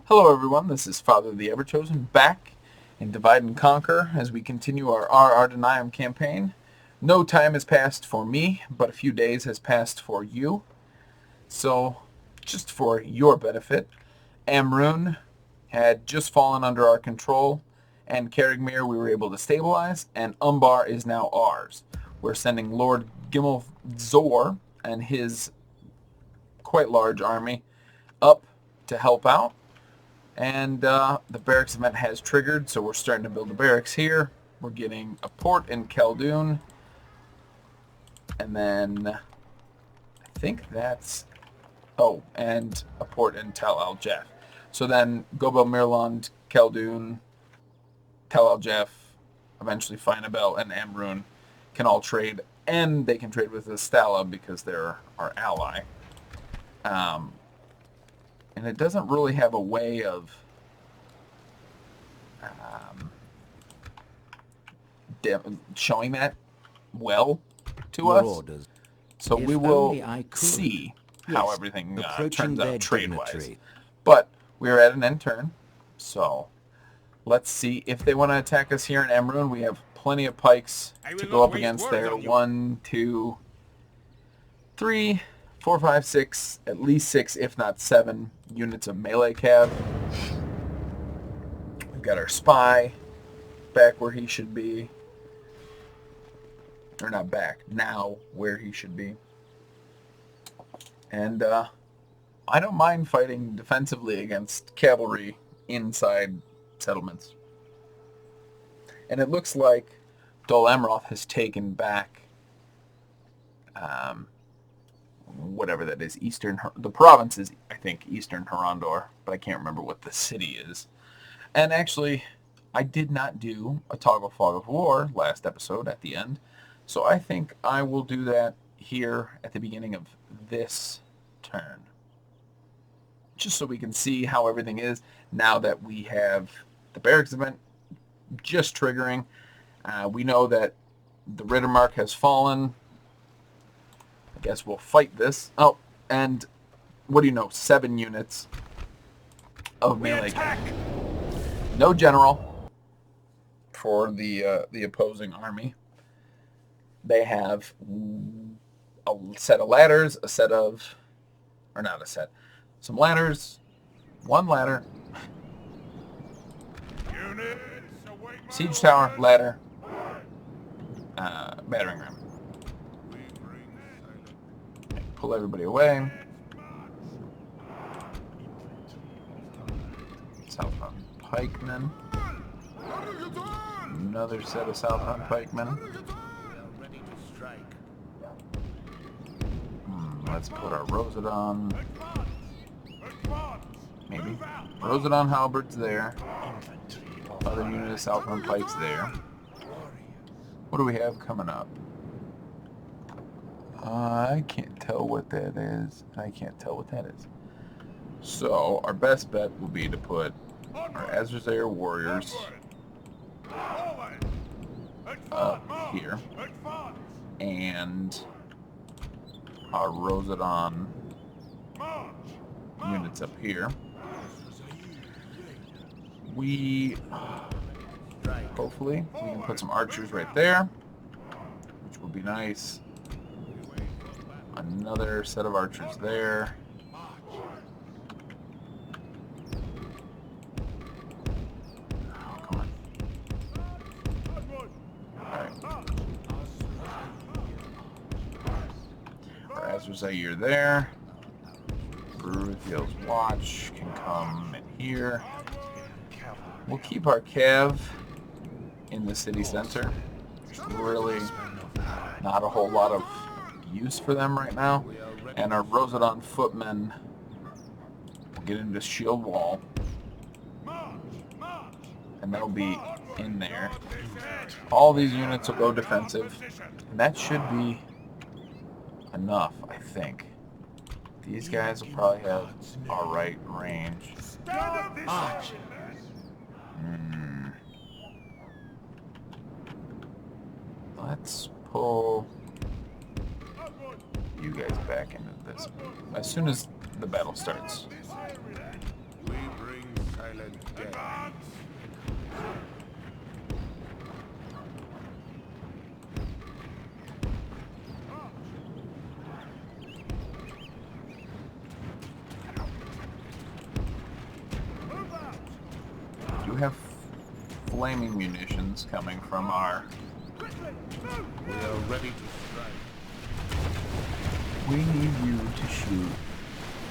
Hello everyone, this is Father the Everchosen back in Divide and Conquer as we continue our Ar-Adûnâim campaign. No time has passed for me, but a few days has passed for you. So, just for your benefit, Amrun had just fallen under our control, and Carrigmere we were able to stabilize, and Umbar is now ours. We're sending Lord Gimilthon and his quite large army up to help out. And the barracks event has triggered, so we're starting to build the barracks here. We're getting a port in Khaldun. And then I think that's... Oh, and a port in Tel Al-Jaf. So then Gobel Mirland, Khaldun, Tel Al-Jaf, eventually Finabel, and Amrun can all trade. And they can trade with Astala because they're our ally. And it doesn't really have a way of showing that well to us. Orders. So If we will only I could. see how Yes, everything approaching turns their out trade-wise. dignitary. But we are at an end turn, so let's see if they want to attack us here in Amrun. We have plenty of pikes to go up against there. 1, 2, 3, 4, 5, 6, at least 6, if not 7 units of melee cav. We've got our spy back where he should be. Or not back, now where he should be. And I don't mind fighting defensively against cavalry inside settlements. And it looks like Dol Amroth has taken back whatever that is, the province is, I think, Eastern Harondor, but I can't remember what the city is. And actually, I did not do a Toggle Fog of War last episode at the end, so I think I will do that here at the beginning of this turn. Just so we can see how everything is now that we have the barracks event just triggering. We know that the Rittermark has fallen. I guess we'll fight this. Oh, and what do you know? 7 units of melee. No general for the opposing army. They have a set of ladders, some ladders, 1 ladder, siege tower, ladder, battering ram. Pull everybody away. Southbound pikemen. Another set of southbound pikemen. Let's put our Rosedon. Maybe. Rosedon halberds there. Other unit of southbound pikes there. What do we have coming up? I can't tell what that is. So, our best bet will be to put our Azrazair warriors up here. And our Rosedon units up here. Hopefully, we can put some archers right there, which would be nice. Another set of archers there. Oh, come on. Alright. Our Azrazair there. Ruthiel's Watch can come in here. We'll keep our Cav in the city center. There's really not a whole lot of use for them right now. And our Rosedon footmen will get into shield wall. And they'll be in there. All these units will go defensive. And that should be enough, I think. These guys will probably have alright range. Let's pull you guys back into this as soon as the battle starts. Do have flaming munitions coming from our... We are ready to strike. We need you to shoot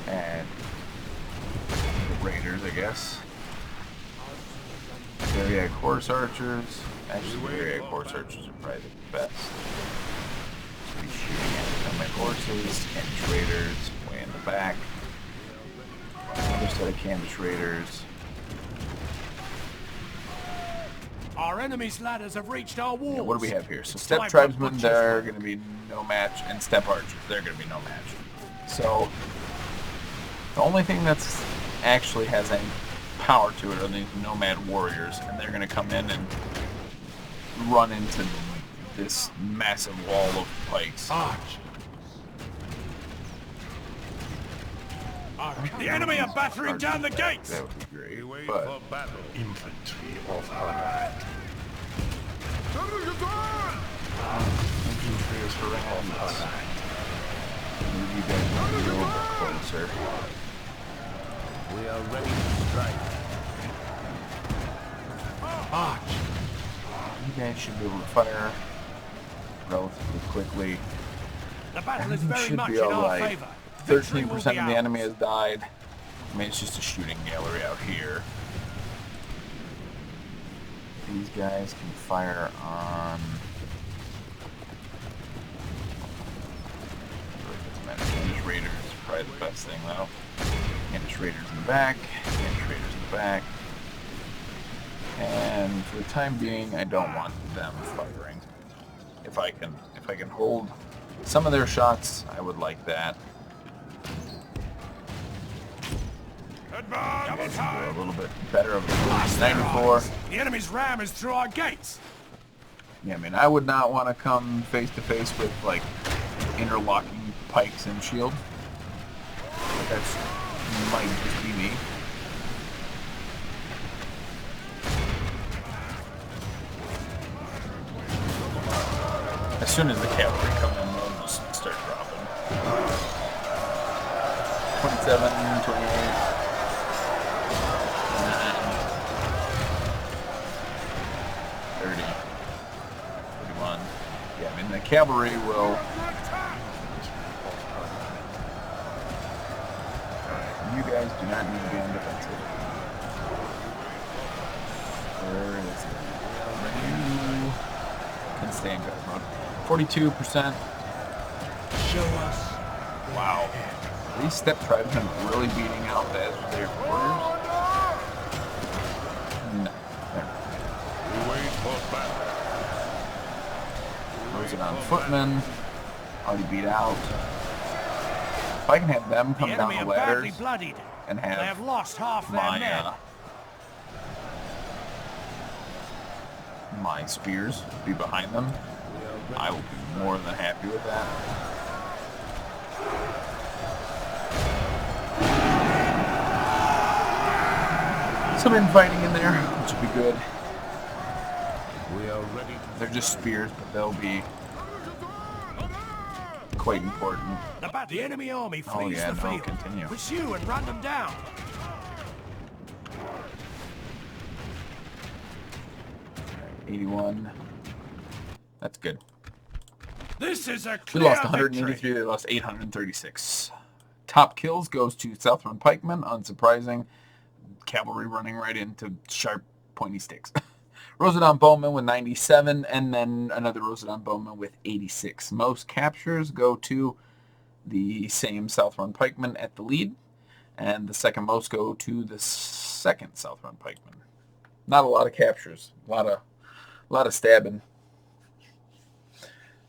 at the raiders, I guess. Variac horse archers. Actually, Variac horse archers are probably the best. To be shooting at my horses. Khandish raiders way in the back. Another set of Khandish raiders. Our enemy's ladders have reached our walls. Yeah, what do we have here? So steppe tribesmen, they're going to be no match, and steppe archers, they're going to be no match. So the only thing that's actually has any power to it are these nomad warriors, and they're going to come in and run into this massive wall of pikes. The enemy are battering down the gates. That would be great. We wait But for battle. Infantry of Ar-Adûnâim. infantry is horrendous. Move you guys a little bit closer. We are ready to strike. You guys should be able to fire relatively quickly. The battle is Everything very should much be in all our right. favor. 13% of the enemy has died. I mean, it's just a shooting gallery out here. These guys can fire on... Khandish raiders is probably the best thing, though. Khandish raiders in the back. Khandish raiders in the back. And for the time being, I don't want them firing. If I can hold some of their shots, I would like that. Double time. A little bit better of a 94. The enemy's ram is through our gates. Yeah, I mean, I would not want to come face to face with like interlocking pikes and shield. That's might just be me. As soon as the cavalry come in, they'll just start dropping. 27, 28. 30, 31. Yeah, I mean, the cavalry will... Alright, you guys do not need to be on defensive. Where is it? You can stay in guard mode. 42%. Show us. Wow. Are these steppe tribesmen really beating out the their warriors? No. We wait for battle. Rosedon footmen. Already beat out. If I can have them come The down enemy the are badly ladders bloodied. and They have have lost half their men. My spears be behind them, I will be more than happy with that. Some infighting in there, which would be good. We are ready to... They're just spears, but they'll be quite important. The enemy army flees Oh yeah, the no, field. continue. Pursue and run them down. 81. That's good. This is a We clear lost 183, victory. they lost 836. Top kills goes to Southron Pikemen, unsurprising. Cavalry running right into sharp, pointy sticks. Rosedon Bowman with 97, and then another Rosedon Bowman with 86. Most captures go to the same Southron Pikeman at the lead, and the second most go to the second Southron Pikeman. Not a lot of captures, a lot of stabbing.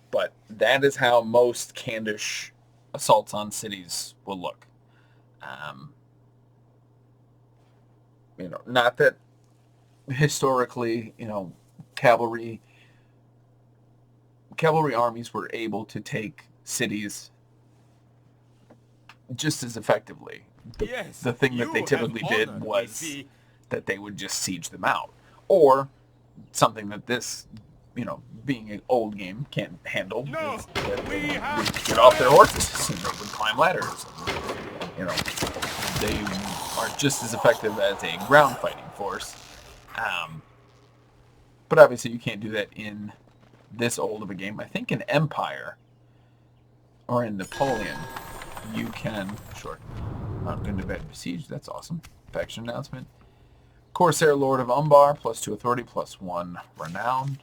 But that is how most Khandish assaults on cities will look. Not that historically, cavalry armies were able to take cities just as effectively. The thing that they typically did was that they would just siege them out. Or something that this, being an old game can't handle, is that they would get off their horses and they would climb ladders. And, they are just as effective as a ground fighting force. But obviously you can't do that in this old of a game. I think in Empire or in Napoleon you can. Sure. Gundabad besieged. That's awesome. Faction announcement. Corsair Lord of Umbar, +2 authority, +1 renown.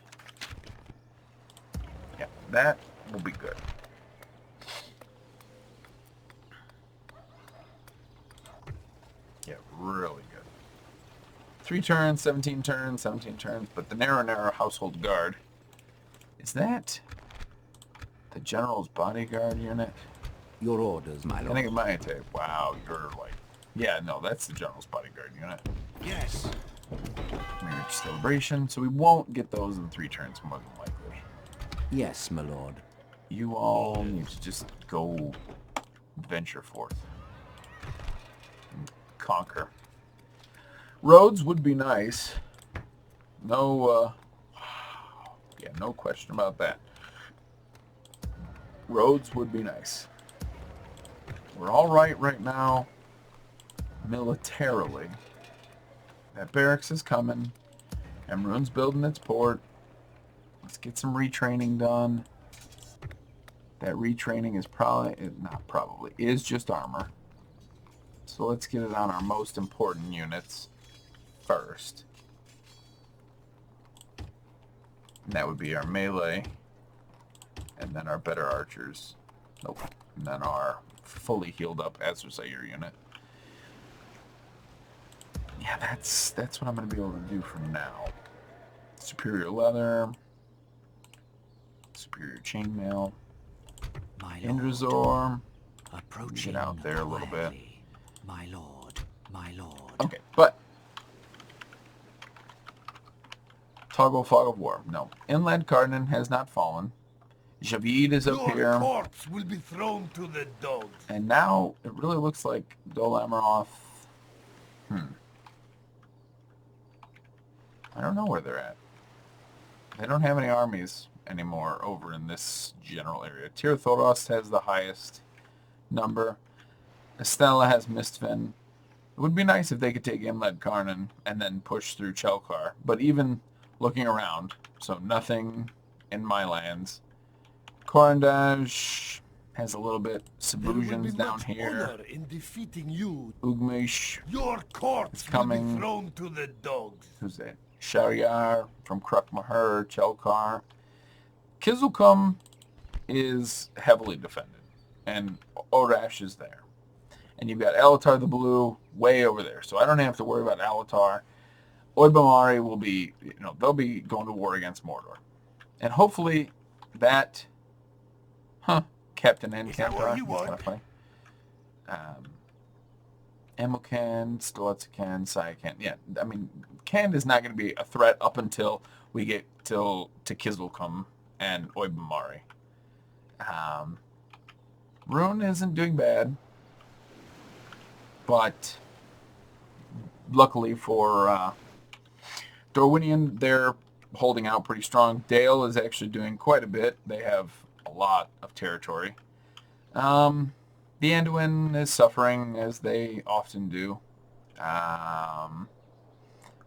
Yeah, that will be good. Yeah, really good. 3 turns, 17 turns, 17 turns, but the narrow household guard. Is that the general's bodyguard unit? Your orders, my I lord. think it might take. Wow, you're like... Yeah, no, that's the general's bodyguard unit. Yes. Marriage celebration. So we won't get those in 3 turns, more than likely. Yes, my lord. You all need to just go venture forth. And conquer. Roads would be nice. No, yeah, no question about that. Roads would be nice. We're all right now, militarily. That barracks is coming. Amrun's building its port. Let's get some retraining done. That retraining is is just armor. So let's get it on our most important units first. And that would be our melee. And then our better archers. Nope. And then our fully healed up Azerzair unit. Yeah, that's what I'm going to be able to do from now. Superior leather. Superior chainmail. My lord. Indrazor. Approaching Get out there a little bit. quietly. My lord. My lord. Okay, but Toggle Fog of War. No. Inland Cardin has not fallen. Javid is up here. Your corpse will be thrown to the dogs. And now it really looks like Dol Amroth. I don't know where they're at. They don't have any armies anymore over in this general area. Tir Thoros has the highest number. Estella has Mistven. It would be nice if they could take Inland Karnan and then push through Chelkar. But even looking around, so nothing in my lands. Korandaj has a little bit. Sabusians down here. In defeating you, Ugmish. your corpse It's coming. will be thrown to the dogs. Who's that? Shariar from Krukmahur, Chelkar. Kizilkum is heavily defended. And Orash is there. And you've got Alatar the Blue way over there. So I don't have to worry about Alatar. Oibamari will be, they'll be going to war against Mordor. And hopefully that... Captain N. Kantar. That's kind of funny. Amokan, Stelotzican, Saiyakan. Yeah, I mean, Kand is not going to be a threat up until we get to Kizilkum and Oibamari. Rune isn't doing bad. But luckily for Dorwinian, they're holding out pretty strong. Dale is actually doing quite a bit. They have a lot of territory. The Anduin is suffering, as they often do.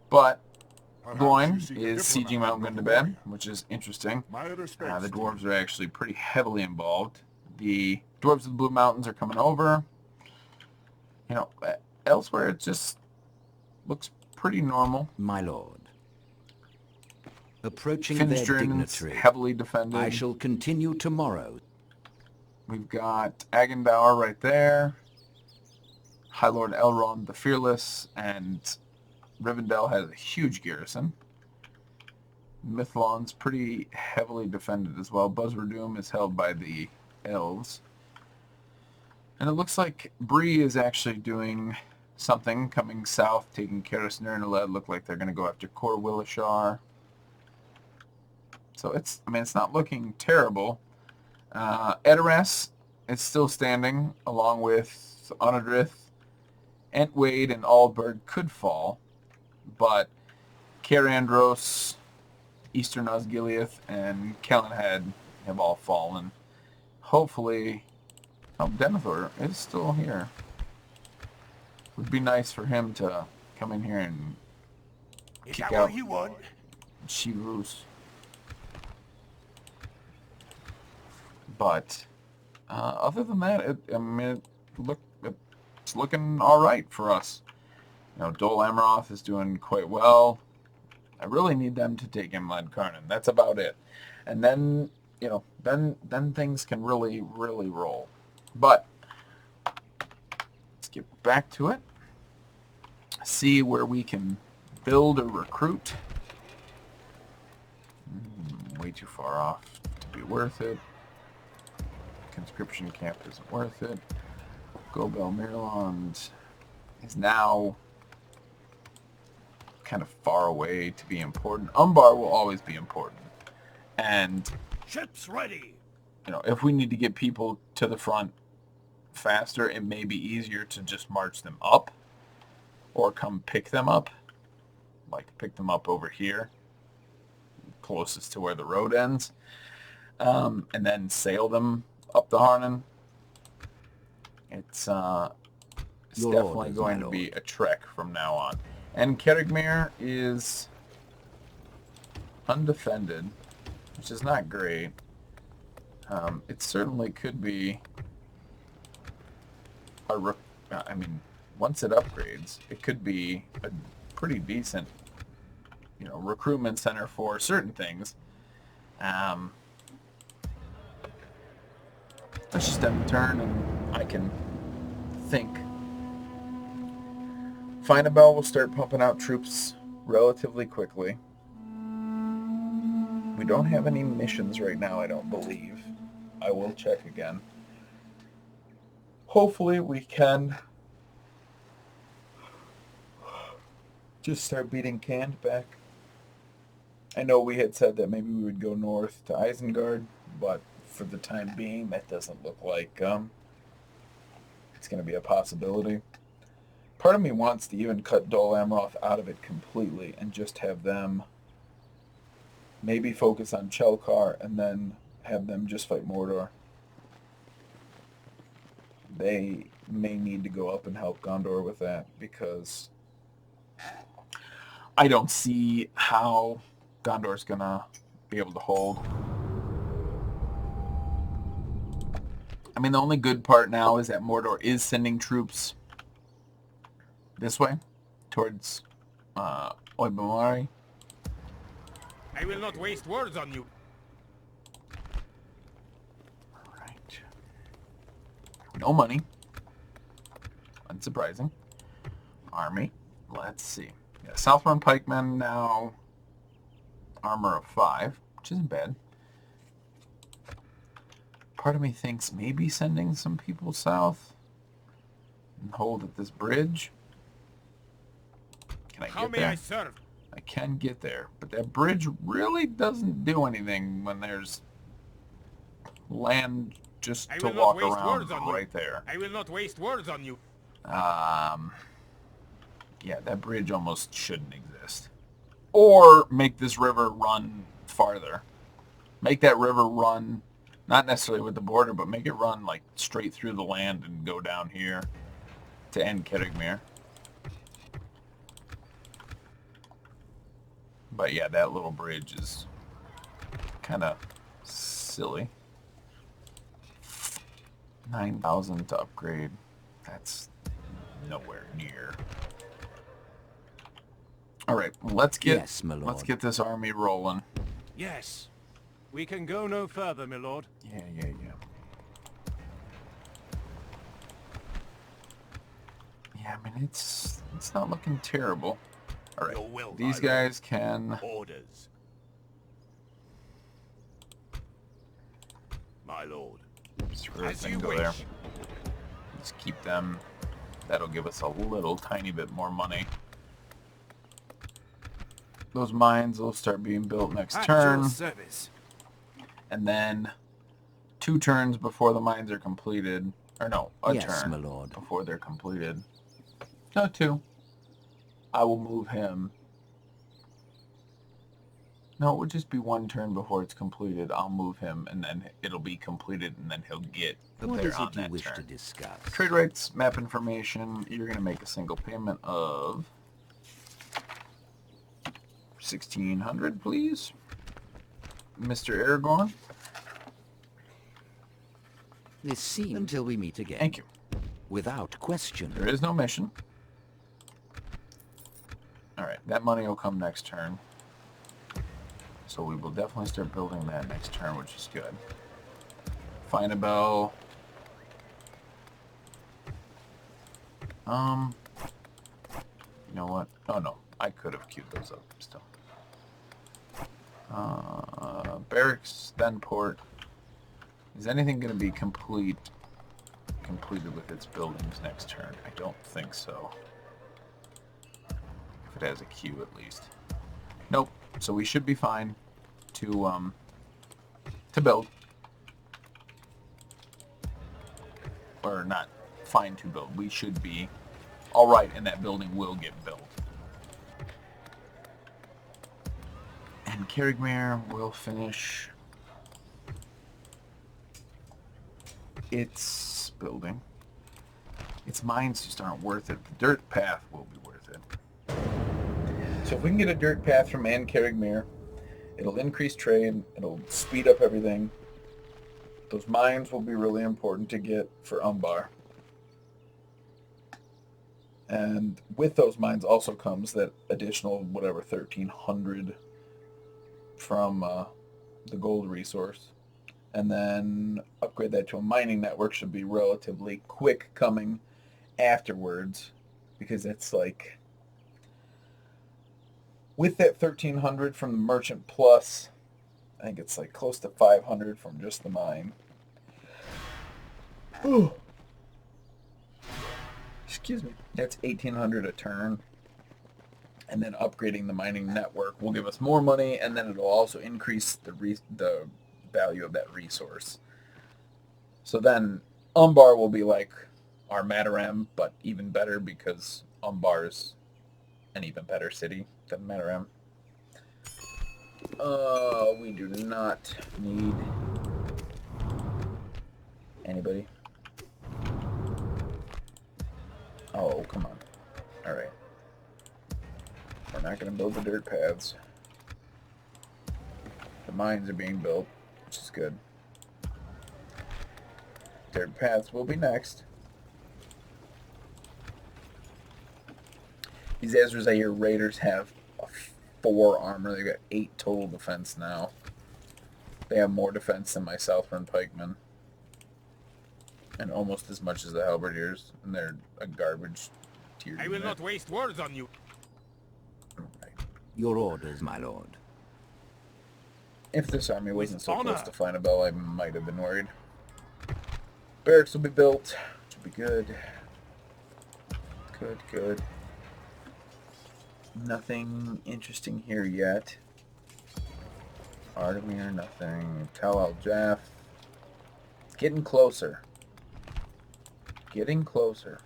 But Gloin is sieging Mount Gundabad, which is interesting. The dwarves are actually pretty heavily involved. The dwarves of the Blue Mountains are coming over. Elsewhere it just looks pretty normal. My lord. Approaching Finstrand's their dignitary. heavily defended. I shall continue tomorrow. We've got Agendour right there. High Lord Elrond the Fearless, and Rivendell has a huge garrison. Mithlon's pretty heavily defended as well. Buzzardoom is held by the elves. And it looks like Bree is actually doing something, coming south, taking Karis Nirnaled. Look like they're going to go after Kor Willishar. So it's not looking terrible. Edoras is still standing, along with Onodrith. Entwade and Aldburg could fall. but Kerandros, Eastern Osgiliath, and Kellenhead have all fallen. Hopefully, Denethor is still here. Would be nice for him to come in here and Is kick that out what you want? Shirus. But other than that, it's looking all right for us. You know, Dol Amroth is doing quite well. I really need them to take Imlad Karnan. That's about it. And then, you know, then things can really, really roll. But let's get back to it. See where we can build or recruit. Way too far off to be worth it. Conscription camp isn't worth it. Gobel Mirland is now kind of far away to be important. Umbar will always be important. And, Ships ready. you know, if we need to get people to the front faster, it may be easier to just march them up or come pick them up. Like pick them up over here, closest to where the road ends, and then sail them up the Harnan. It's definitely going to be a trek from now on. And Kerigmere is undefended, which is not great. It certainly could be I mean, once it upgrades, it could be a pretty decent, you know, recruitment center for certain things. Let's just end the turn and I can think. Finabel will start pumping out troops relatively quickly. We don't have any missions right now, I don't believe. I will check again. Hopefully we can just start beating Canned back. I know we had said that maybe we would go north to Isengard, but for the time being, that doesn't look like it's going to be a possibility. Part of me wants to even cut Dol Amroth out of it completely and just have them maybe focus on Chelkar and then have them just fight Mordor. They may need to go up and help Gondor with that because I don't see how Gondor's going to be able to hold. I mean, the only good part now is that Mordor is sending troops this way, towards Oibamari. I will not waste words on you. Alright. No money. Unsurprising. Army. Let's see. Yeah, Southron Pikemen now armor of 5, which isn't bad. Part of me thinks maybe sending some people south and hold at this bridge. Can I How get may there? I serve? I can get there, but that bridge really doesn't do anything when there's land just I to will not walk waste around words on right you. there. I will not waste words on you. Yeah, that bridge almost shouldn't exist. Or make this river run farther. Make that river run, not necessarily with the border, but make it run like straight through the land and go down here to end Kerigmere. But yeah, that little bridge is kind of silly. 9,000 to upgrade. That's nowhere near. All right, let's get Yes, my lord. let's get this army rolling. Yes. We can go no further, my lord. Yeah. Yeah, I mean it's not looking terrible. All right, Your will, these my lord. guys can. Orders. My lord. Screw As it, you go wish. there. Just keep them. That'll give us a little tiny bit more money. Those mines will start being built next At turn. your service. And then 2 turns before the mines are completed. Or no, a Yes, turn my lord. before they're completed. No, 2. I will move him. No, it would just be one turn before it's completed. I'll move him, and then it'll be completed, and then he'll get What there is on it you that wish turn. to discuss? Trade rights, map information. You're going to make a single payment of 1,600, please. Mr. Aragorn. This seems until we meet again. Thank you. Without question. There is no mission. Alright, that money will come next turn. So we will definitely start building that next turn, which is good. Find a bell. You know what? Oh no, I could have queued those up still. Barracks, then port. Is anything going to be completed with its buildings next turn? I don't think so. If it has a queue at least. Nope. So we should be fine to build. Or not fine to build. We should be alright, and that building will get built. And Carrigmere will finish its building. Its mines just aren't worth it. The dirt path will be worth it. So if we can get a dirt path from Ann Carrigmere, it'll increase trade, it'll speed up everything. Those mines will be really important to get for Umbar. And with those mines also comes that additional, whatever, 1,300 from the gold resource. And then upgrade that to a mining network should be relatively quick coming afterwards, because it's like, with that 1,300 from the merchant plus, I think it's like close to 500 from just the mine. Ooh. Excuse me. That's 1,800 a turn. And then upgrading the mining network will give us more money, and then it'll also increase the value of that resource. So then Umbar will be like our Mataram, but even better, because Umbar's an even better city than Mataram. We do not need anybody. Oh, come on. Alright. We're not going to build the dirt paths. The mines are being built, which is good. Dirt paths will be next. These Azrazair Raiders have 4 armor. They got 8 total defense now. They have more defense than my Southron pikemen. And almost as much as the Halberdiers. And they're a garbage tier I will unit. not waste words on you. Right. Your orders, my lord. If this army wasn't so honor. close to Finabel, I might have been worried. Barracks will be built, which will be good. Good. Nothing interesting here yet. Ardamir, nothing. Tal al-Jaf. Getting closer. Getting closer.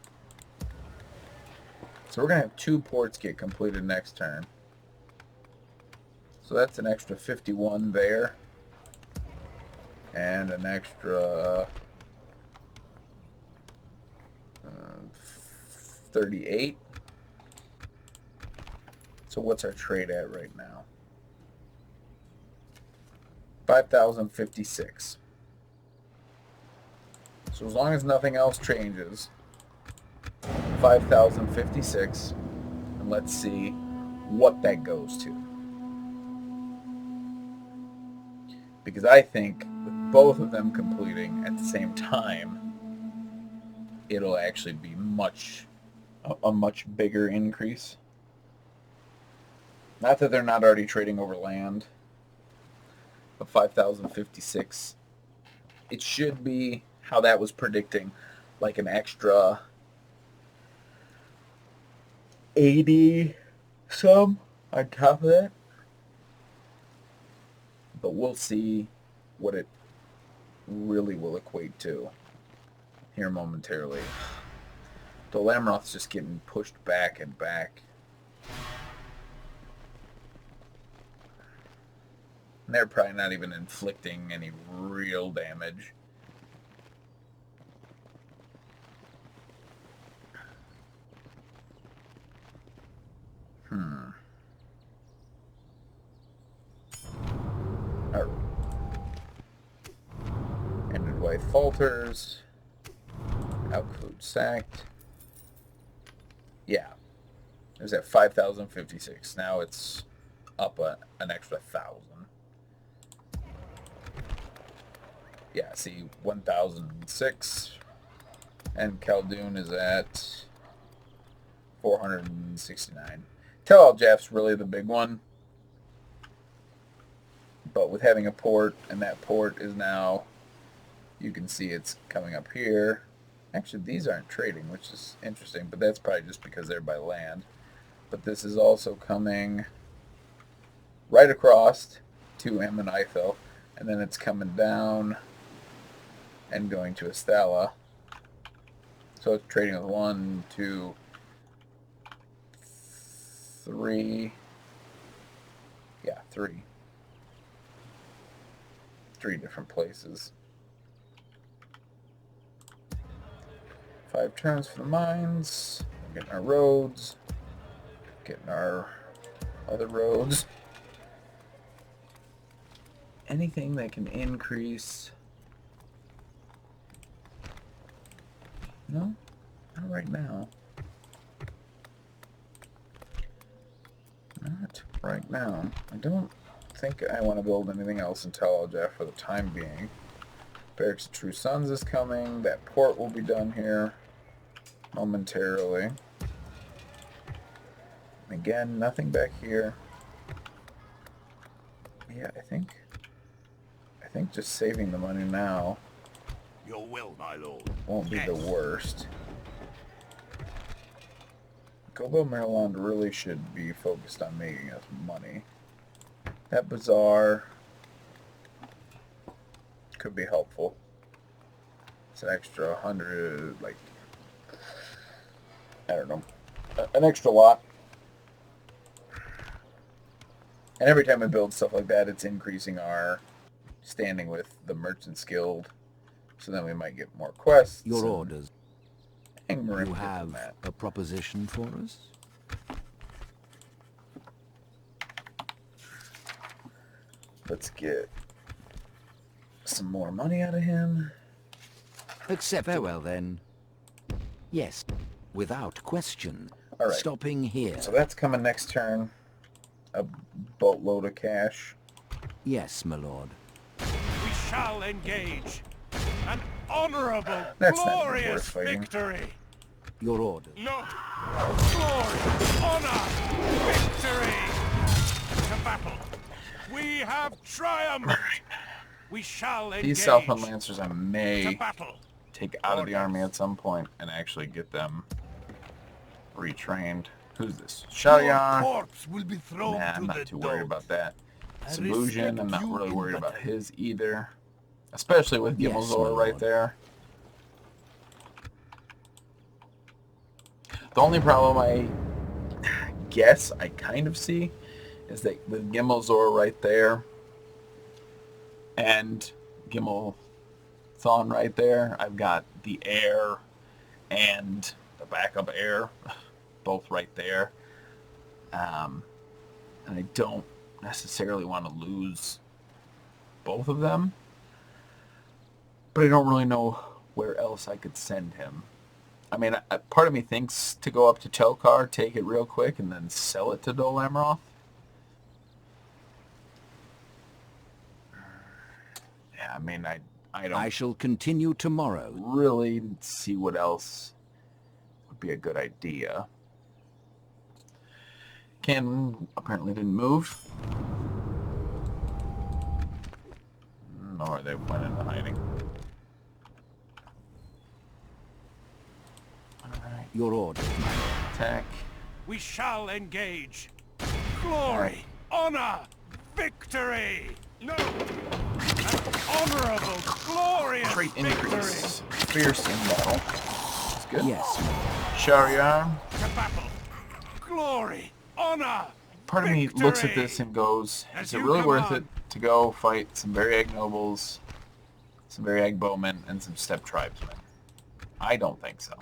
So we're going to have 2 ports get completed next turn. So that's an extra 51 there. And an extra 38. So what's our trade at right now? 5,056. So as long as nothing else changes, 5,056, and let's see what that goes to. Because I think with both of them completing at the same time, it'll actually be a much bigger increase. Not that they're not already trading over land, but 5,056, it should be how that was predicting, like an extra 80 some on top of that. But we'll see what it really will equate to here momentarily. The Lamroth's just getting pushed back and back. And they're probably not even inflicting any real damage. Ended Wife falters. Outclude sacked. Yeah. It was at 5,056. Now it's up an extra 1,000. Yeah, see, 1,006. And Khaldun is at 469. Tel Al-Jaf's really the big one. But with having a port, and that port is now, you can see it's coming up here. Actually, these aren't trading, which is interesting, but that's probably just because they're by land. But this is also coming right across to Amrun, and then it's coming down and going to Asthala. So it's trading with 1, 2, 3. Yeah, 3. 3 different places. 5 turns for the mines. Getting our roads. Getting our other roads. Anything that can increase. No, not right now. Not right now. I don't think I want to build anything else in Tel Al-Jaf for the time being. Barracks of True Sons is coming. That port will be done here momentarily. Again, nothing back here. Yeah, I think just saving the money now Your will, my lord. won't be the worst. Gobo Maryland really should be focused on making us money. That bazaar could be helpful. It's an extra 100, like, I don't know, an extra lot. And every time we build stuff like that, it's increasing our standing with the Merchants Guild. So then we might get more quests. Your orders. Amrun You have a proposition for us? Let's get some more money out of him. Accept. Farewell, then. Yes, without question. All right. Stopping here. So that's coming next turn. A boatload of cash. Yes, my lord. We shall engage. An honorable, That's not even glorious worth fighting. victory. Your orders. No. Glory, honor, victory. To battle. We have triumphed. We shall engage. These Southland Lancers I To may battle. take out of the army at some point and actually get them retrained. Who's this? Your Shalyar. corpse will be thrown Nah, to I'm not the too worried dogs. about that. I Sabujan, I'm respect not you really in worried about battle. his either. Especially with Yes, Gimilthon my right lord. there. The only problem I guess I kind of see is that with Gimilthon right there and Gimilthon right there, I've got the heir and the backup heir both right there. And I don't necessarily want to lose both of them. But I don't really know where else I could send him. I mean, part of me thinks to go up to Telkar, take it real quick, and then sell it to Dol Amroth. Yeah, I mean, I don't I shall continue tomorrow. really see what else would be a good idea. Cannon apparently didn't move. Nor they went into hiding. Alright, Your orders, my lord. attack. We shall engage. Glory, honor, victory. No. An honorable, glorious Trait victory. increase. Fierce in battle. That's good. Yes, my lord. Sharyar. To battle. Glory, honor, part of me looks at victory! this and goes, As is it you really worth it command. to go fight some Variag nobles, some Variag bowmen, and some steppe tribesmen? I don't think so.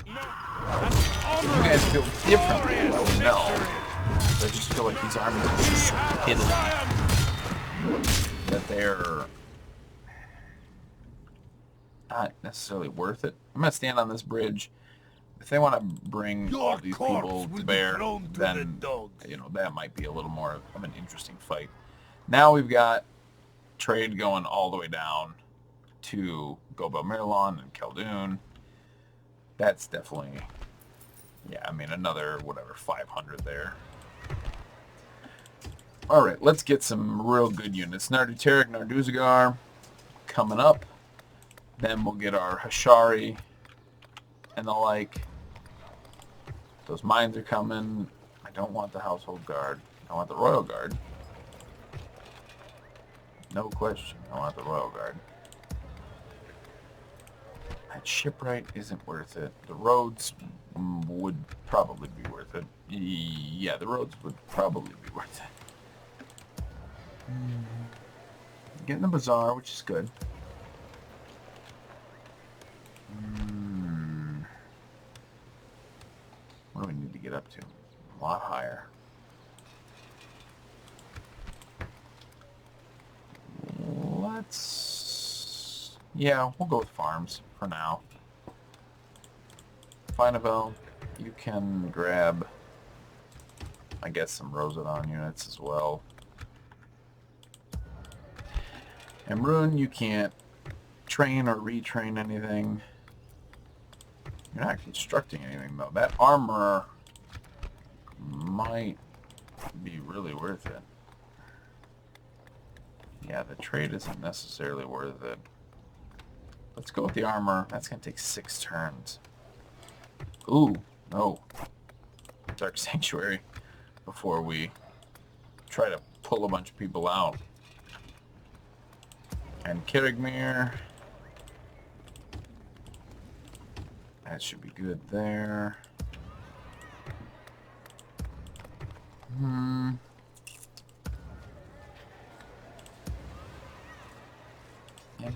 No. If you guys feel differently, let me know. I just feel like these armies are just so piddly that they're not necessarily worth it. I'm gonna stand on this bridge. If they want to bring all these people to bear, then you know that might be a little more of an interesting fight. Now we've got trade going all the way down to Gobo Mirlon and Khaldun. That's definitely, yeah, I mean another whatever 500 there. All right, let's get some real good units. Narduterik, Narduzagar coming up. Then we'll get our Hashari and the like. Those mines are coming. I don't want the household guard. I want the royal guard. No question. I want the royal guard. That shipwright isn't worth it. The roads would probably be worth it. Yeah, the roads would probably be worth it. Getting the bazaar, which is good. What do we need to get up to? A lot higher. Let's... Yeah, we'll go with farms for now. Finavel, you can grab, I guess, some Rosadon units as well. Amrun, you can't train or retrain anything. You're not constructing anything, though. That armor might be really worth it. Yeah, the trade isn't necessarily worth it. Let's go with the armor. That's going to take 6 turns. Ooh, no. Dark Sanctuary before we try to pull a bunch of people out. And Kerigmir. That should be good there. I'm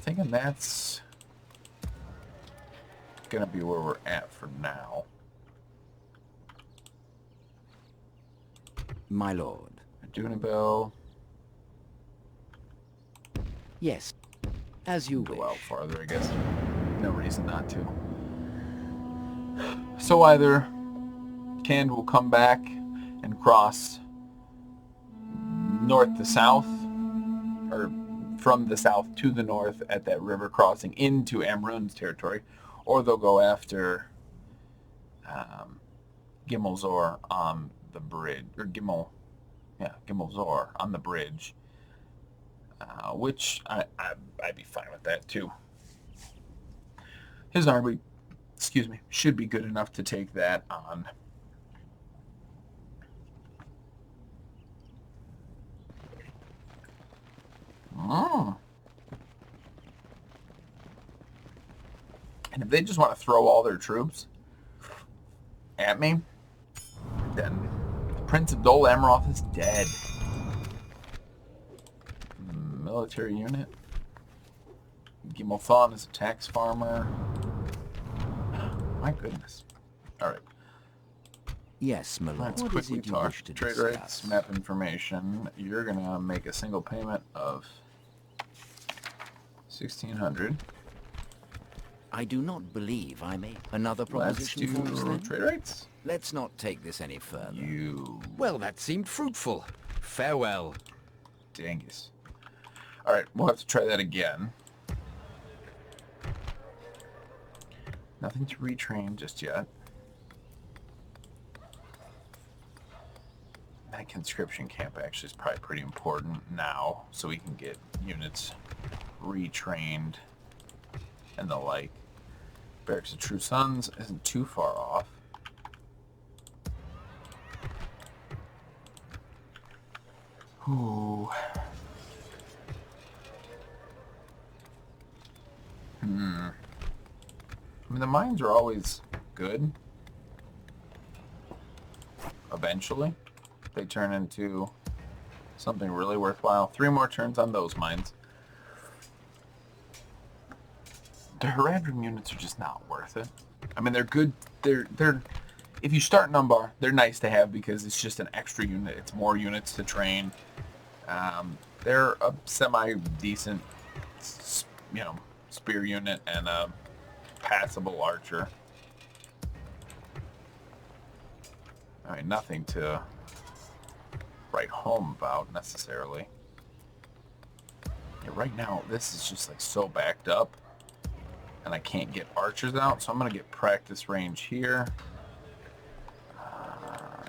thinking that's gonna be where we're at for now. My lord. Dunabel. Yes. As you Go wish. out farther, I guess. No reason not to. So either Kand will come back and cross north to south, or from the south to the north at that river crossing into Amrun's territory, or they'll go after Gimilzor on the bridge, or Gimilzor on the bridge, which I'd be fine with that too. His army, excuse me, should be good enough to take that on. And if they just want to throw all their troops at me, then the Prince of Dol Amroth is dead. Military unit. Gimilthon is a tax farmer. My goodness. Alright. Yes, my lord. Let's What quickly is it you talk wish to trade discuss? rates, map information. You're going to make a single payment of 1,600. I do not believe I may. Another Let's proposition for us do then? trade rates. Let's not take this any further. You Well, that seemed fruitful. Farewell. dingus. Alright, we'll have to try that again. Nothing to retrain just yet. That conscription camp actually is probably pretty important now, so we can get units retrained and the like. Barracks of True Sons isn't too far off. Ooh. I mean, the mines are always good. eventually. They turn into something really worthwhile. 3 more turns on those mines. The Ar-Adûnâim units are just not worth it. I mean, they're good. They're if you start Numbar, they're nice to have because it's just an extra unit. It's more units to train. They're a semi-decent, spear unit and a passable archer. I mean, nothing to write home about necessarily. Yeah, right now, this is just like so backed up, and I can't get archers out, so I'm gonna get practice range here.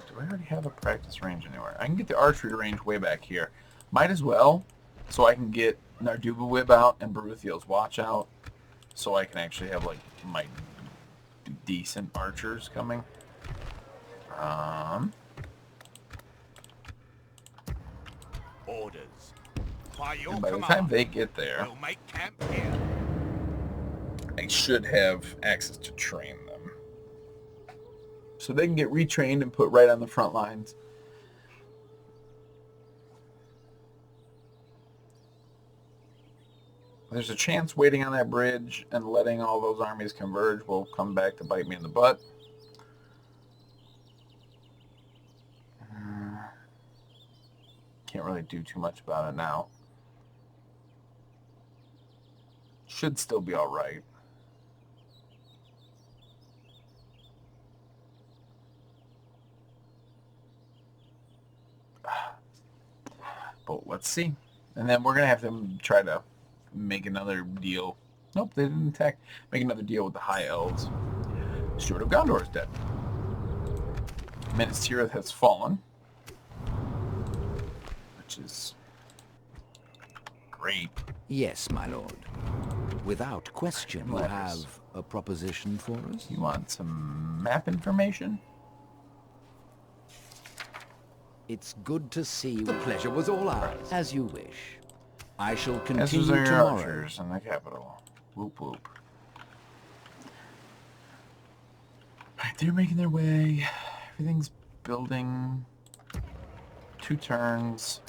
Do I already have a practice range anywhere? I can get the archery range way back here. Might as well, so I can get Narduba Wib out and Baruthiel's Watch out, so I can actually have like my decent archers coming. Orders. By your And by the command, time they get there, we'll make camp here. I should have access to train them. So they can get retrained and put right on the front lines. There's a chance waiting on that bridge and letting all those armies converge will come back to bite me in the butt. Can't really do too much about it now. Should still be alright. But let's see. And then we're going to have to try to make another deal. Nope, they didn't attack. Make another deal with the High Elves. Steward of Gondor is dead. Minas Tirith has fallen. Which is great. Yes, my lord. Without question, you Letters. have a proposition for us? You want some map information? It's good to see. The pleasure was all ours. As you wish. I shall This continue is our tomorrow. archers in the capital. Whoop whoop. Right, they're making their way. Everything's building. 2 turns.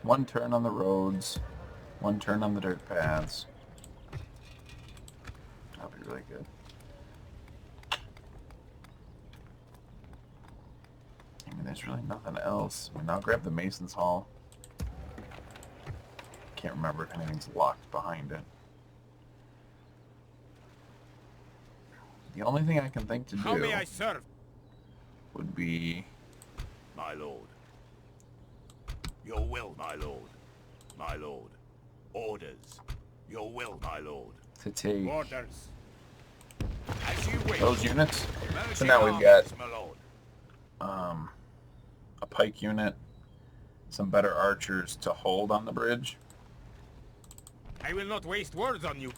1 turn on the roads. 1 turn on the dirt paths. That'll be really good. I mean, there's really nothing else. I mean, I'll grab the Mason's Hall. Can't remember if anything's locked behind it. The only thing I can think to How do may I serve, would be my lord? Your will, my lord. My lord. Orders. Your will, my lord. to take Orders. As you wish. those units. So Merging now we've got armies, my lord. a pike unit, some better archers to hold on the bridge. I will not waste words on you.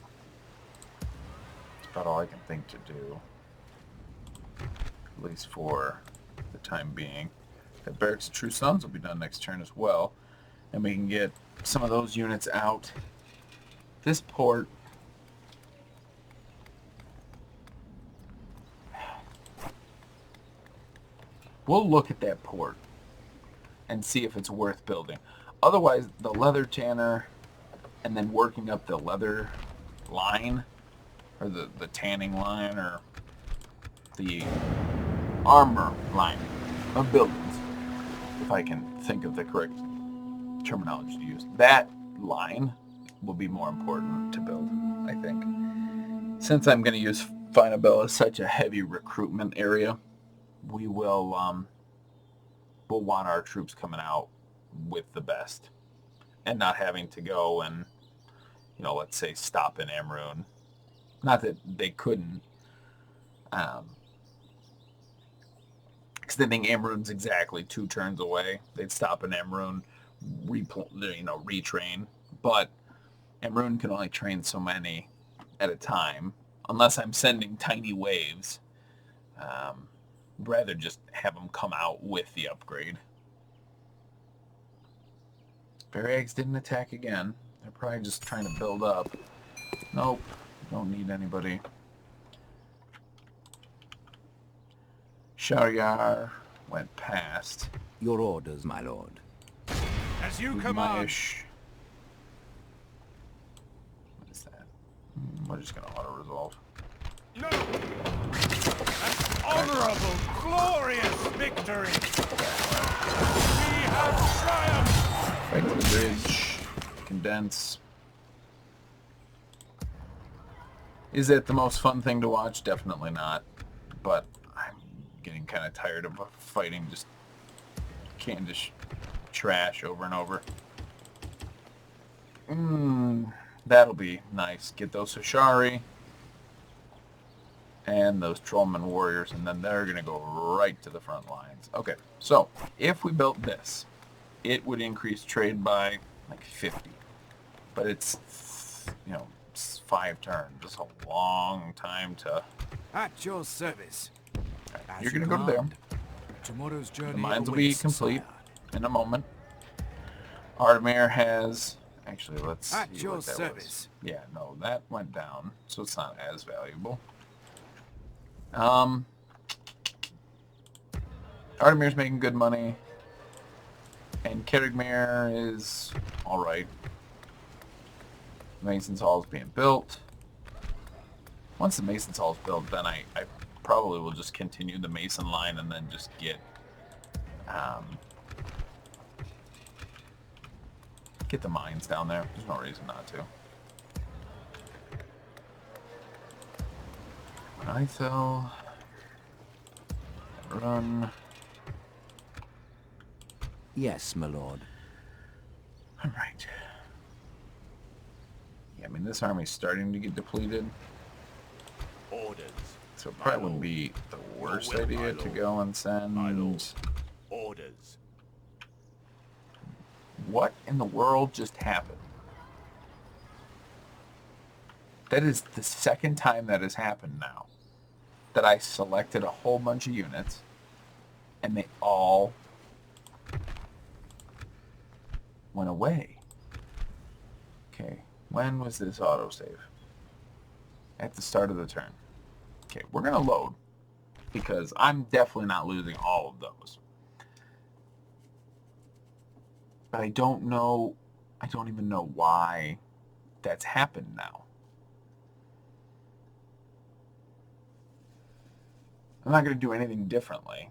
That's about all I can think to do. At least for the time being. The Barracks of True Sons will be done next turn as well. And we can get some of those units out. This port... We'll look at that port and see if it's worth building. Otherwise, the leather tanner and then working up the leather line, or the tanning line, or the armor line of buildings, if I can think of the correct terminology to use. That line will be more important to build, I think. Since I'm going to use Finabel as such a heavy recruitment area, we will we'll want our troops coming out with the best and not having to go and, let's say stop in Amrun. Not that they couldn't, because they think Amrun's exactly 2 turns away. They'd stop in Amrun, retrain, but Amrun can only train so many at a time, unless I'm sending tiny waves. Rather just have them come out with the upgrade. Barracks didn't attack again. They're probably just trying to build up. Nope, don't need anybody. Shariar went past. Your orders, my lord. As you Move command. my-ish. What is that? We're just gonna auto-resolve. No! An honorable, glorious victory! We have triumphed! Right to the bridge. Condense. Is it the most fun thing to watch? Definitely not. But I'm getting kind of tired of fighting just Khandish trash over and over. That'll be nice. Get those Sashari and those Trollman warriors, and then they're going to go right to the front lines. Okay, so if we built this, it would increase trade by like 50. But it's, you know, 5 turns. It's a long time to... At your service. Right, you're going to go to there. Tomorrow's journey The mines will be awaits, complete sire. in a moment. Ardmir has... Actually, let's At see your what that service. was. Yeah, no, that went down, so it's not as valuable. Ardemir's making good money. And Kerigmir is alright. Mason's Hall is being built. Once the Mason's Hall is built, then I probably will just continue the Mason line and then just get the mines down there. There's no reason not to. Ithel. Run. Yes, my lord. Alright. Yeah, I mean, this army's starting to get depleted. Orders. So it My probably wouldn't lord. be the worst will, my idea to lord. go and send... My lord. Orders. What in the world just happened? That is the second time that has happened now. That I selected a whole bunch of units, and they all went away. Okay, when was this autosave? At the start of the turn. Okay, we're going to load, because I'm definitely not losing all of those. But I don't know, I don't even know why that's happened now. I'm not going to do anything differently.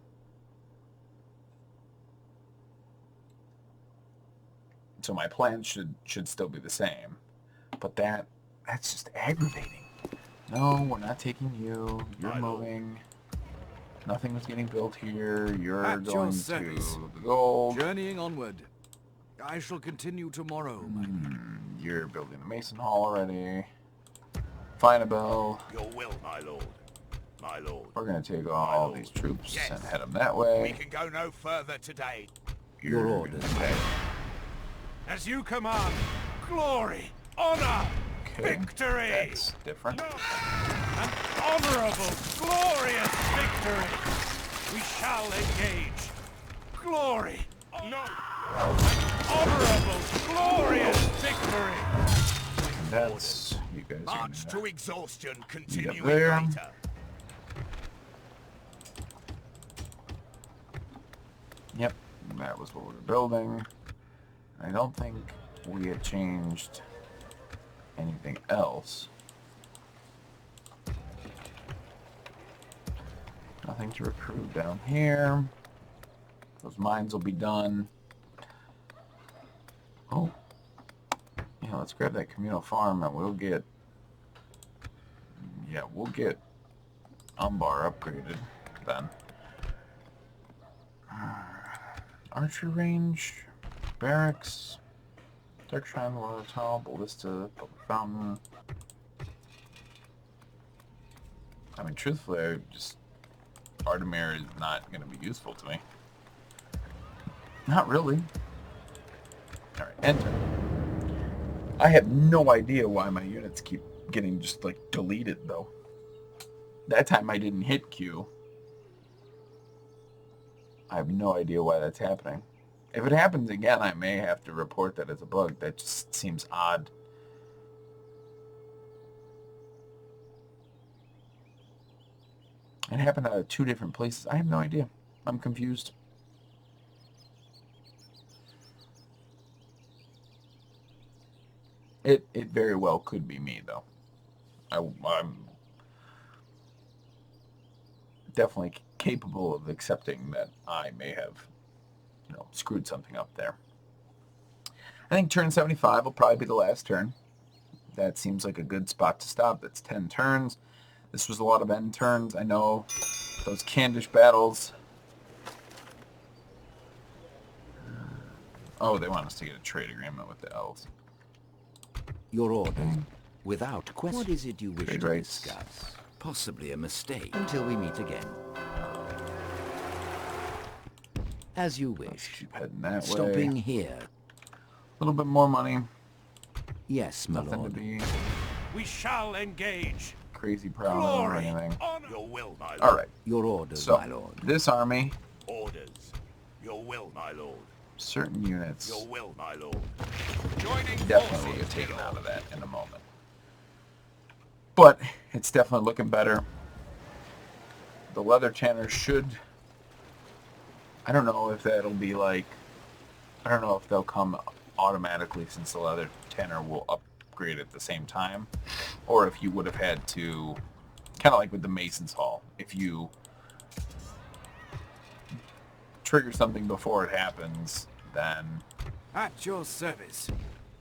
So my plans should still be the same. But that's just aggravating. No, we're not taking you. You're My lord. moving. Nothing was getting built here. You're At your going service. to the gold. Journeying onward. I shall continue tomorrow, my lord. You're building the Mason Hall already. Finabel. Your will, my lord. My lord. We're going to take all lord. these troops Yes. and head them that We way. can go no further today. Your You're orders, gonna my take- As you command. Glory, honor, Okay, victory. that's different. An honorable, glorious victory. We shall engage. Glory. No. An honorable, glorious victory. That's you guys. are March gonna- to exhaustion, continuing there. later. Yep, that was what we were building. I don't think we had changed anything else. Nothing to recruit down here. Those mines will be done. Oh. Yeah, let's grab that communal farm and we'll get... Yeah, we'll get Umbar upgraded then. Archery range, barracks, Dark Shrine, Water Tower, Ballista, Public Fountain. I mean, truthfully, Ardmir is not going to be useful to me. Not really. Alright, enter. I have no idea why my units keep getting just, like, deleted, though. That time I didn't hit Q. I have no idea why that's happening. If it happens again, I may have to report that as a bug. That just seems odd. It happened out of 2 different places. I have no idea. I'm confused. It very well could be me, though. I'm definitely capable of accepting that I may have, screwed something up there. I think turn 75 will probably be the last turn. That seems like a good spot to stop. That's 10 turns. This was a lot of end turns. I know those Khandish battles. Oh, they want us to get a trade agreement with the elves. Your order. Without question. What is it you wish Trade to rights. discuss? Possibly a mistake. Until we meet again. As you Let's wish. keep heading that way. Stopping here. A little bit more money. Yes, my Nothing lord. to be We shall engage. crazy proud of or Glory, anything. honor. Your will, my lord. All right. Your orders, So my lord. this army, Orders. Your will, my lord. certain units, Your will, my lord. Joining definitely will forces. get taken out of that in a moment. But it's definitely looking better. The leather tanner should. I don't know if that'll be like. I don't know if they'll come automatically since the leather tanner will upgrade at the same time, or if you would have had to, kind of like with the Mason's Hall, if you trigger something before it happens, then At your service.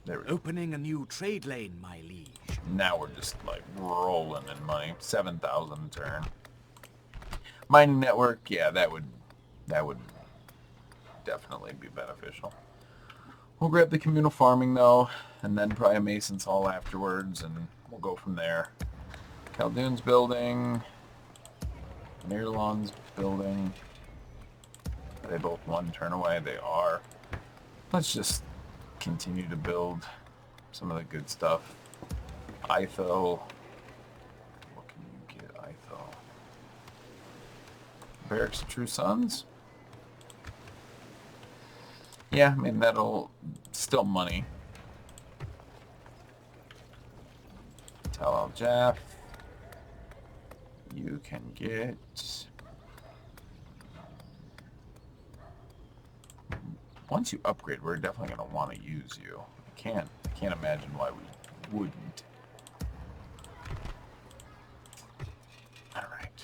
there we go. Opening a new trade lane, my liege. Now we're just like rolling in money. 7,000 a turn. Mining network, yeah, that would definitely be beneficial. We'll grab the communal farming though, and then probably a Mason's Hall afterwards, and we'll go from there. Khaldoon's building, Mirlon's building. Are they both one turn away? They are. Let's just continue to build some of the good stuff. Itho. What can you get, Itho? Barracks of True Sons? Yeah, I mean, that'll... still money. Tel Al Jaff. You can get... Once you upgrade, we're definitely going to want to use you. I can't imagine why we wouldn't. Alright.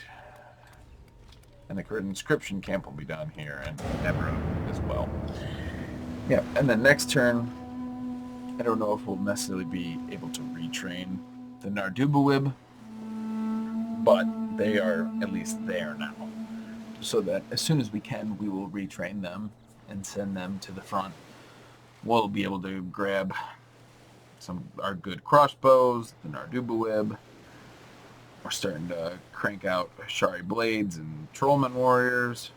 And the conscription camp will be down here, and Amrun as well. Yeah, and then next turn, I don't know if we'll necessarily be able to retrain the Nardubawib, but they are at least there now. So that as soon as we can, we will retrain them and send them to the front. We'll be able to grab our good crossbows, the Nardubawib. We're starting to crank out Shari Blades and Trollman Warriors.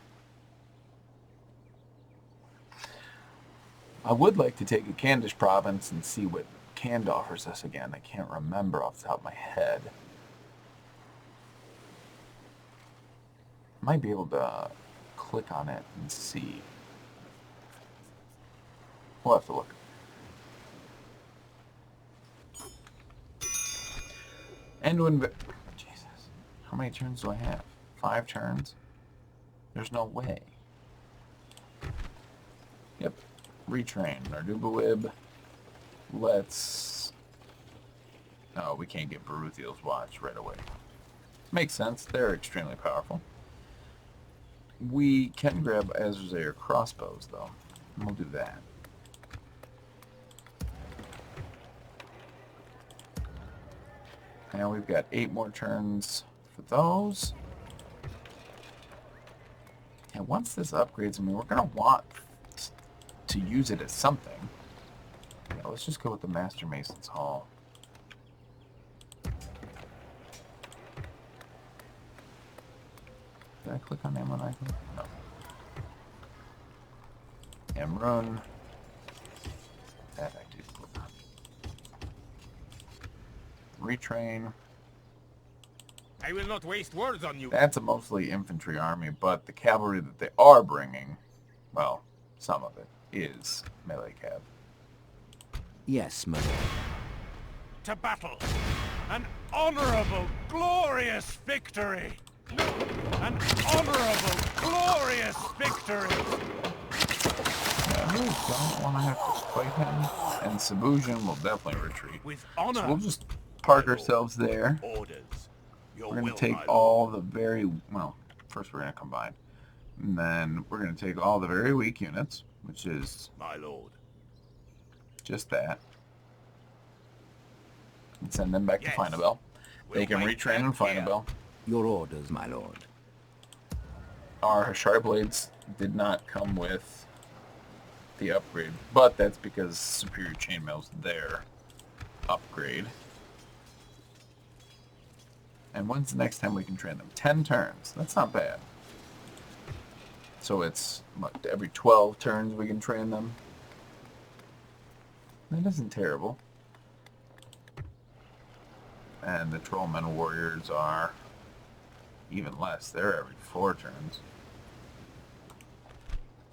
I would like to take a Khandish province and see what Khand offers us again. I can't remember off the top of my head. Might be able to click on it and see. We'll have to look. And to Jesus. How many turns do I have? 5 turns? There's no way. Yep. Retrain. Nardubawib. Let's... No, we can't get Baruthiel's Watch right away. Makes sense. They're extremely powerful. We can grab Azrazair crossbows, though. And we'll do that. And we've got 8 more turns for those. And once this upgrades, I mean, we're going to want to use it as something. Yeah, let's just go with the Master Mason's Hall. Did I click on Amrun icon? No. Amrun. That I did click on. Retrain. I will not waste words on you. That's a mostly infantry army, but the cavalry that they are bringing, well, some of it, is melee cav. Yes, my lord. To battle. An honorable, glorious victory. An honorable, glorious victory! I really don't want to have to fight him. And Sabujan will definitely retreat. With So we'll honor! just park ourselves there. Orders. Your We're going will, to my take lord. all the very... Well, first we're going to combine. And then we're going to take all the very weak units, which is My lord. just that. And send them back Yes. to Finabel. They We'll can wait retrain in them here. Finabel. Your orders, my lord. Our Hashari Blades did not come with the upgrade, but that's because Superior Chainmail's their upgrade. And when's the next time we can train them? 10 turns. That's not bad. So it's, what, every 12 turns we can train them? That isn't terrible. And the Trollmen Warriors are even less. They're every 4 turns.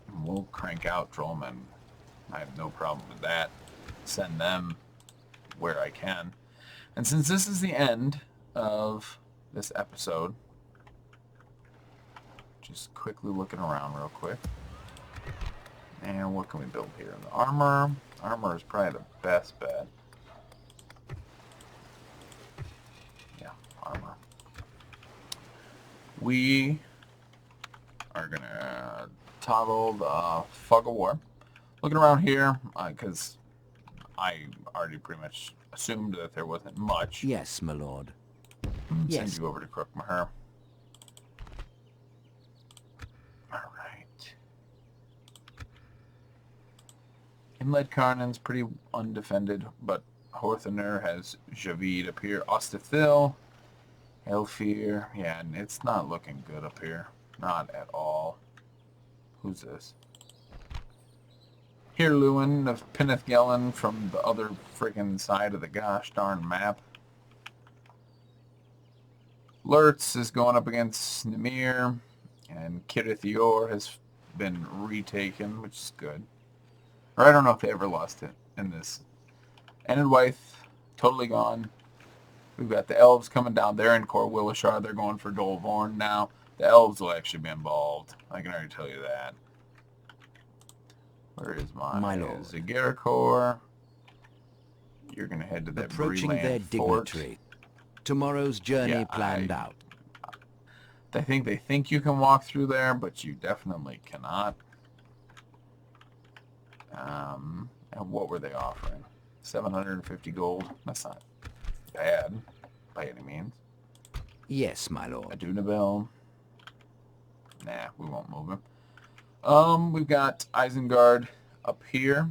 And we'll crank out Trollmen. I have no problem with that. Send them where I can. And since this is the end of this episode, just quickly looking around real quick. And what can we build here? The armor. Armor is probably the best bet. Yeah, armor. We are going to toggle the Fog of War. Looking around here, because I already pretty much assumed that there wasn't much. Yes, my lord. Send Yes. you over to Crookmaher. Alright. Inlet Karnan's pretty undefended, but Horthoner has Javid up here. Ostithil, Elfir. Yeah, and it's not looking good up here. Not at all. Who's this? Here, Lewin of Pinnithgellen from the other friggin' side of the gosh darn map. Lurtz is going up against Nemir, and Kirithior has been retaken, which is good. Or I don't know if they ever lost it in this. Enidwythe, totally gone. We've got the elves coming down. They're in Cor Willishar. They're going for Dolvorn now. The elves will actually be involved. I can already tell you that. Where is My lord. Zagarikor. You're going to head to that Approaching Breland their fort. dignitary. Tomorrow's journey Yeah, planned out. They think you can walk through there, but you definitely cannot. And what were they offering? 750 gold. That's not bad by any means. Yes, my lord. Adûnâim. Nah, we won't move him. We've got Isengard up here.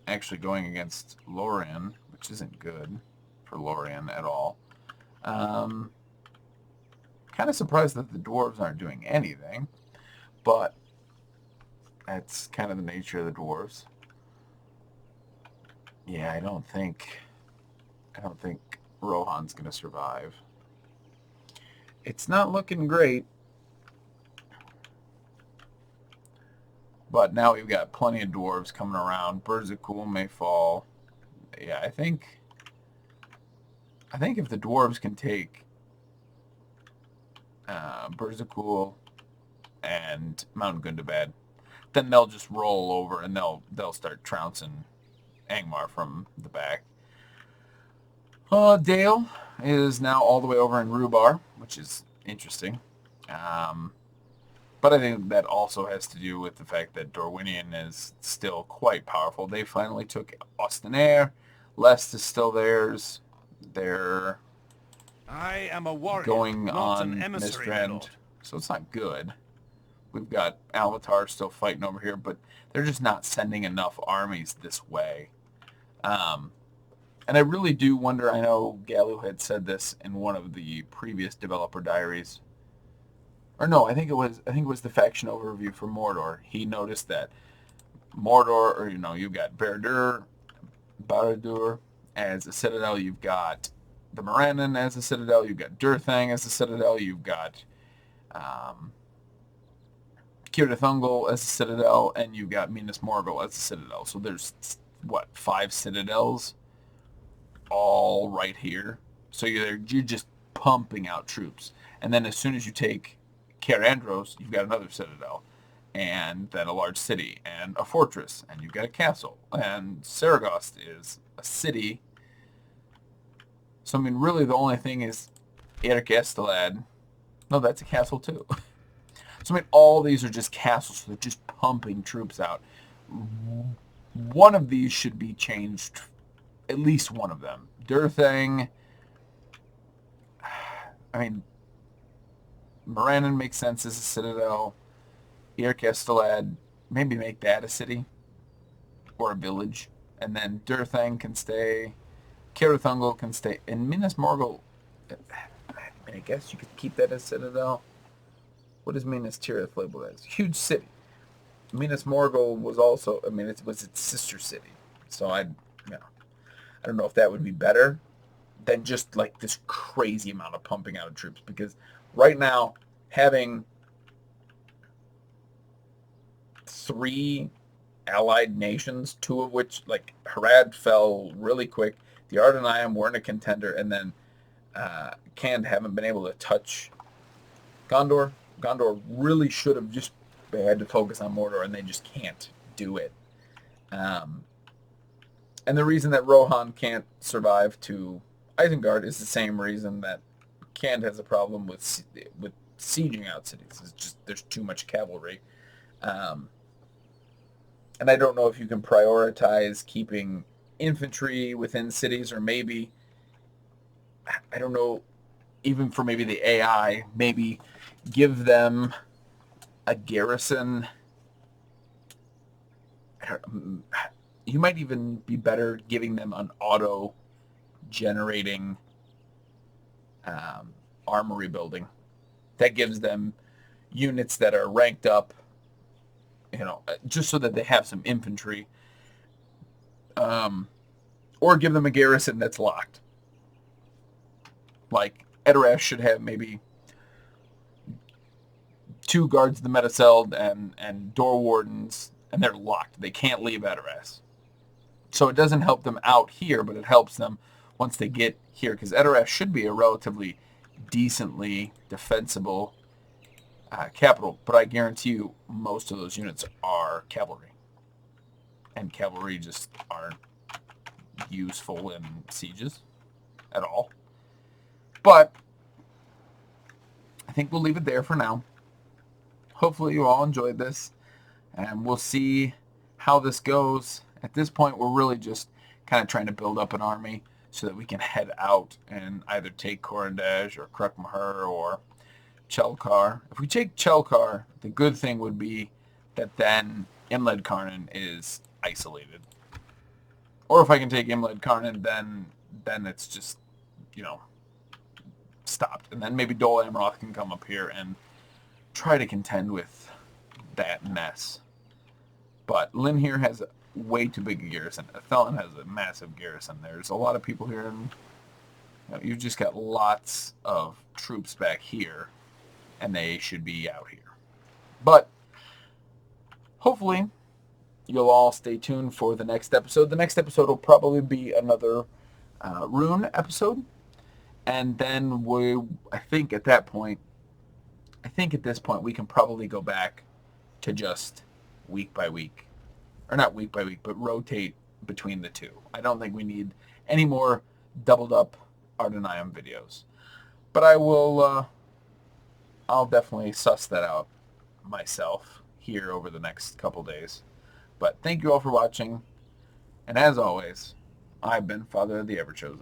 Actually going against Lorien, which isn't good for Lorien at all. Kind of surprised that the dwarves aren't doing anything, but that's kind of the nature of the dwarves. Yeah, I don't think Rohan's gonna survive. It's not looking great, but now we've got plenty of dwarves coming around. Berzakul may fall. Yeah, I think if the dwarves can take Berzakul and Mount Gundabad, then they'll just roll over and they'll start trouncing Angmar from the back. Dale is now all the way over in Rhubar, which is interesting. But I think that also has to do with the fact that Dorwinion is still quite powerful. They finally took Ostenaire. Lest is still theirs. They're I am a warrior, going not on an emissary, my Mistrend, lord. so it's not good. We've got Alvatar still fighting over here, but they're just not sending enough armies this way. And I really do wonder, I know Galu had said this in one of the previous developer diaries. Or no, I think it was the faction overview for Mordor. He noticed that Mordor, or you've got Barad-dûr as a citadel, you've got the Morannon as a citadel, you've got Durthang as a citadel, you've got Cirith Ungol as a citadel, and you've got Minas Morgul as a citadel. So there's, 5 citadels all right here. So you're just pumping out troops. And then as soon as you take Andros, you've got another citadel, and then a large city, and a fortress, and you've got a castle. And Saragost is a city. So, I mean, really the only thing is Erkestelad. No, that's a castle too. So, I mean, all these are just castles, so they're just pumping troops out. One of these should be changed, at least one of them. Durthang, I mean, Morannon makes sense as a citadel. Erkestelad, maybe make that a city or a village. And then Durthang can stay. Karathungel can stay. And Minas Morgul, I guess you could keep that as citadel. What is Minas Tirith labeled as? Huge city. Minas Morgul was also, I mean, it was its sister city. So I don't know if that would be better than just like this crazy amount of pumping out of troops. Because right now, having 3 allied nations, 2 of which, like, Harad fell really quick. The Ar-Adûnâim weren't a contender, and then Khand haven't been able to touch Gondor. Gondor really should have just had to focus on Mordor, and they just can't do it. And the reason that Rohan can't survive to Isengard is the same reason that Khand has a problem with sieging out cities. It's just there's too much cavalry. And I don't know if you can prioritize keeping infantry within cities, or maybe, I don't know, even for maybe the AI, maybe give them a garrison. You might even be better giving them an auto-generating armory building. That gives them units that are ranked up, just so that they have some infantry. Or give them a garrison that's locked. Like, Edoras should have maybe 2 guards of the Metaceld and door wardens, and they're locked. They can't leave Edoras. So it doesn't help them out here, but it helps them once they get here, because Edoras should be a relatively decently defensible capital, but I guarantee you most of those units are cavalry. And cavalry just aren't useful in sieges at all. But I think we'll leave it there for now. Hopefully you all enjoyed this, and we'll see how this goes. At this point, we're really just kind of trying to build up an army so that we can head out and either take Korandaj or Krukmahur or Chelkar. If we take Chelkar, the good thing would be that then Imled Karnan is isolated. Or if I can take Imled Karnan, then it's just, stopped. And then maybe Dol Amroth can come up here and try to contend with that mess. But Lynn here has way too big a garrison. Athelin has a massive garrison. There's a lot of people here, and you've just got lots of troops back here, and they should be out here. But hopefully you'll all stay tuned for the next episode. The next episode will probably be another Rune episode, and then I think at this point we can probably go back to just week by week. Or not week by week, but rotate between the two. I don't think we need any more doubled up Ar-Adûnâim videos. But I'll definitely suss that out myself here over the next couple days. But thank you all for watching. And as always, I've been Father of the Everchosen.